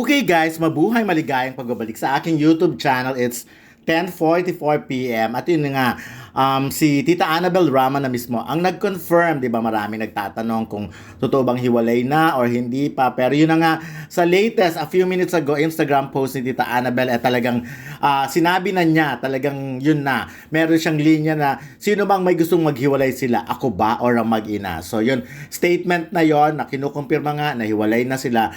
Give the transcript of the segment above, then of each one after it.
Okay guys, mabuhay maligayang pagbabalik sa aking YouTube channel. It's 10:44 p.m. At yun nga, si Tita Annabel Rama na mismo ang nag-confirm, di ba? Marami nagtatanong kung totoo bang hiwalay na or hindi pa. Pero yun na nga, sa latest, a few minutes ago, Instagram post ni Tita Annabel, talagang sinabi na niya, talagang yun na. Meron siyang linya na, sino bang may gustong maghiwalay sila? Ako ba or ang mag-ina? So yun, statement na yon na kinukumpirma nga na hiwalay na sila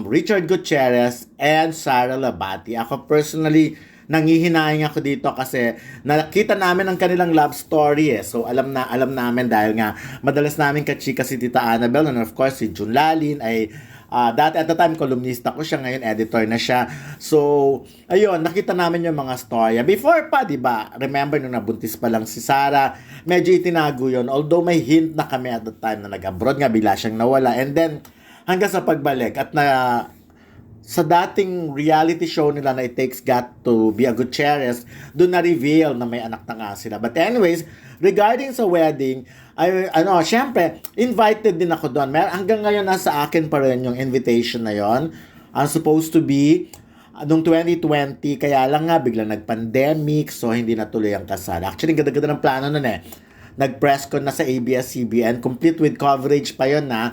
Richard Gutierrez and Sara Labati. Ako personally, nangihinayang ako dito kasi nakita namin ang kanilang love story So alam namin dahil nga madalas namin kachika si Tita Annabel and of course si Jun Lalin ay dati at the time columnista ko siya, ngayon editor na siya. So ayun, nakita namin yung mga storya. Before pa, di ba? Remember nung nabuntis pa lang si Sara, medyo itinago yun. Although may hint na kami at the time na nag-abroad nga, bigla siyang nawala. And then hanggang sa pagbalik at sa dating reality show nila na It Takes God to Be a Gutierrez, doon na-reveal na may anak na nga sila. But anyways, regarding sa wedding, syempre, invited din ako doon. Hanggang ngayon, nasa akin pa rin yung invitation na yon. Supposed to be noong 2020, kaya lang nga, biglang nag-pandemic, so hindi natuloy ang kasal. Actually, ganda-ganda ng plano nun Nag-press con na sa ABS-CBN, complete with coverage pa yon na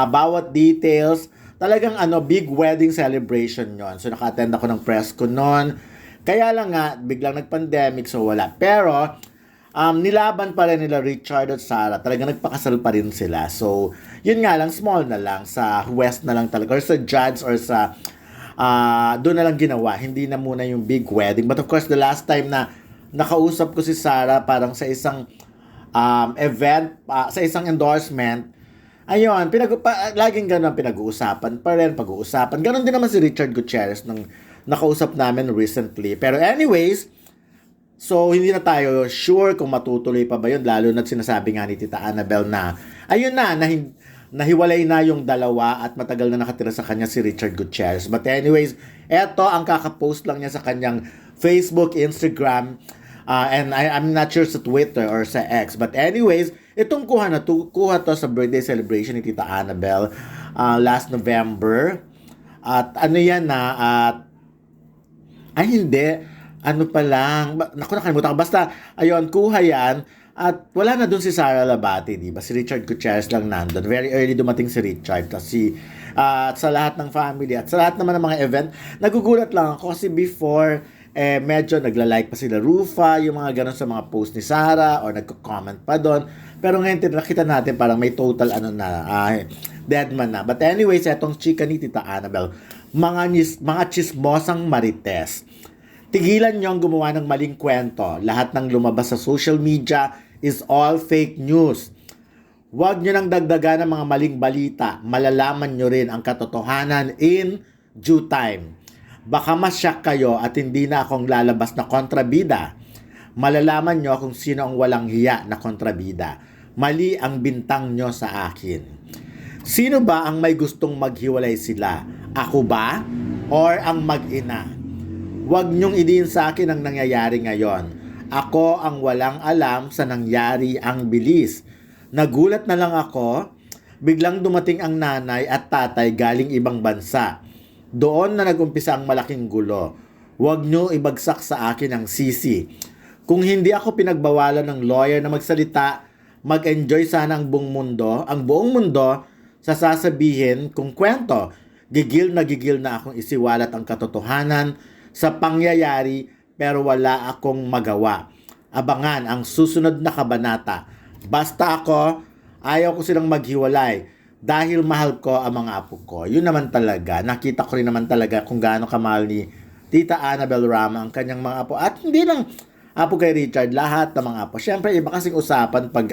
bawat details. Talagang big wedding celebration yon. So naka-attend ako ng press ko noon. Kaya lang nga, biglang nag-pandemic, so wala. Pero, nilaban pa rin nila Richard at Sara. Talagang nagpakasal pa rin sila. So, yun nga lang, small na lang. Sa West na lang talaga. Or sa Judge or sa, doon na lang ginawa. Hindi na muna yung big wedding. But of course, the last time na nakausap ko si Sara, parang sa isang event, sa isang endorsement, ayun, laging ganun pinag-uusapan pa rin, pag-uusapan. Ganon din naman si Richard Gutierrez nung nakausap namin recently. Pero anyways, so hindi na tayo sure kung matutuloy pa ba yun, lalo na sinasabi nga ni Tita Annabel na, ayun nahiwalay na yung dalawa at matagal na nakatira sa kanya si Richard Gutierrez. But anyways, eto ang kakapost lang niya sa kanyang Facebook, Instagram, and I'm not sure sa Twitter or sa X. But anyways, itong kuha to sa birthday celebration ni Tita Annabel last November. At hindi. Pa lang. Naku, nakalimutan ko. Basta, ayun, kuha yan. At wala na dun si Sara Labati, di ba? Si Richard Gutierrez lang nandun. Very early dumating si Richard. Tapos sa lahat ng family at sa lahat naman ng mga event, nagugulat lang ako kasi before, medyo nagla-like pa sila Rufa, yung mga ganun sa mga post ni Sara or nagko-comment pa doon. Pero ngayon nakita natin parang may total dead man na. But anyways, etong chika ni Tita Annabel, mga chismosang marites. Tigilan niyo ang gumawa ng maling kwento. Lahat ng lumabas sa social media is all fake news. Huwag niyo nang dagdagan ng mga maling balita. Malalaman niyo rin ang katotohanan in due time. Baka masyak kayo at hindi na akong lalabas na kontrabida. Malalaman nyo kung sino ang walang hiya na kontrabida. Mali ang bintang nyo sa akin. Sino ba ang may gustong maghiwalay sila? Ako ba? Or ang mag-ina? Huwag nyong idiin sa akin ang nangyayari ngayon. Ako ang walang alam sa nangyari ang bilis. Nagulat na lang ako, biglang dumating ang nanay at tatay galing ibang bansa. Doon na nagumpisa ang malaking gulo. Huwag nyo ibagsak sa akin ang sisi. Kung hindi ako pinagbawalan ng lawyer na magsalita, mag-enjoy sana ang buong mundo sa sasabihin kung kwento. Gigil na akong isiwalat ang katotohanan sa pangyayari pero wala akong magawa. Abangan ang susunod na kabanata. Basta ako, ayaw ko silang maghiwalay. Dahil mahal ko ang mga apo ko. Yun naman talaga. Nakita ko rin naman talaga kung gaano kamahal ni Tita Annabel Rama ang kanyang mga apo. At hindi lang apo kay Richard, lahat ng mga apo. Siyempre, iba kasing usapan pag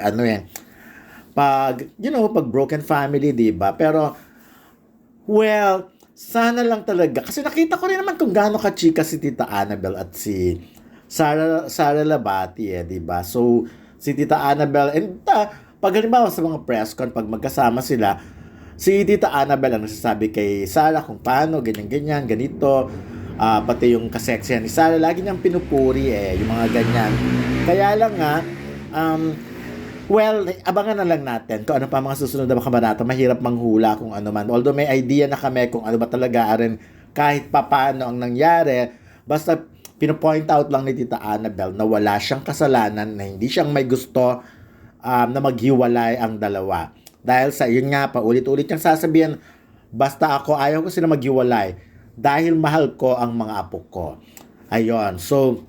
pag broken family, di ba? Pero, well, sana lang talaga. Kasi nakita ko rin naman kung gaano kachika si Tita Annabel at si Sara Labati, di ba? So, si Tita Annabel, and pag halimbawa sa mga press con, pag magkasama sila, si Tita Annabel ang nagsasabi kay Sara kung paano, ganyan, ganito. Pati yung kaseksihan ni Sara, lagi niyang pinupuri yung mga ganyan. Kaya lang nga, Well, abangan na lang natin kung ano pa mga susunod na mga kabanata. Mahirap manghula kung ano man. Although may idea na kami kung ano ba talaga rin kahit papaano ang nangyari. Basta pinopoint out lang ni Tita Annabel na wala siyang kasalanan, na hindi siyang may gusto na maghiwalay ang dalawa. Dahil sa yun nga, paulit-ulit niyang sasabihin, basta ako, ayaw ko sila maghiwalay dahil mahal ko ang mga apo ko. Ayun. So,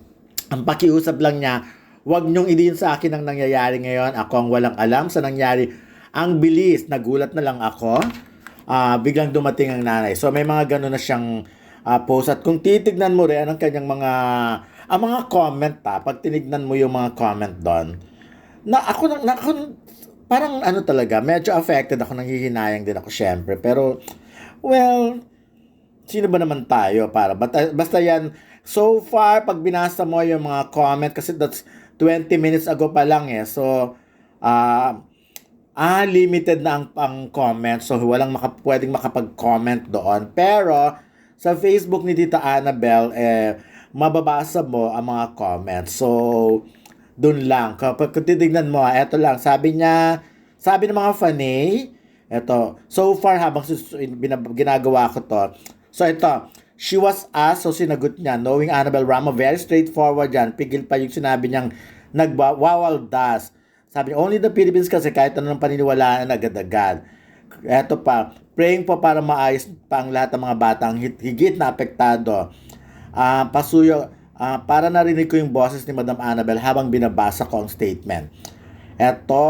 ang pakiusap lang niya, wag niyong idiin sa akin ang nangyayari ngayon. Ako ang walang alam sa nangyari. Ang bilis, nagulat na lang ako. Biglang dumating ang nanay. So, may mga gano'n na siyang post. At kung titignan mo rin ang kanyang mga comment pag tinignan mo yung mga comment doon, ako, parang ano talaga, medyo affected ako, nanghihinayang din ako syempre. Pero, well, sino ba naman tayo para basta yan. So far pag binasa mo yung mga comment, kasi that's 20 minutes ago pa lang so limited na ang comment, so walang pwedeng makapag-comment doon. Pero sa Facebook ni Tita Annabel mababasa mo ang mga comments. So dun lang kapag titignan mo, eto lang sabi ng mga fanay. Eto, so far habang ginagawa ko to. So ito, she was asked, so sinagot niya, knowing Annabel Rama, very straightforward yan. Pigil pa yung sinabi niyang nagwawaldas. Sabi niya, only the Philippines kasi kahit ano ng paniniwalaan agad-agad. Eto pa, praying po para maayos pa ang lahat ng mga batang higit na apektado. Pasuyo, para narinig ko yung boses ni Madam Annabel habang binabasa ko ang statement. Eto,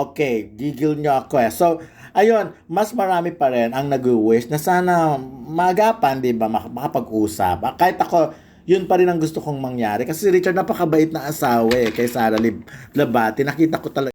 okay, gigil niyo ako So, ayun, mas marami pa rin ang nag-wish na sana magapan, di ba, makapag-usap. Kahit ako, yun pa rin ang gusto kong mangyari. Kasi si Richard napakabait na asawa kay Sara Labati. Nakita ko talaga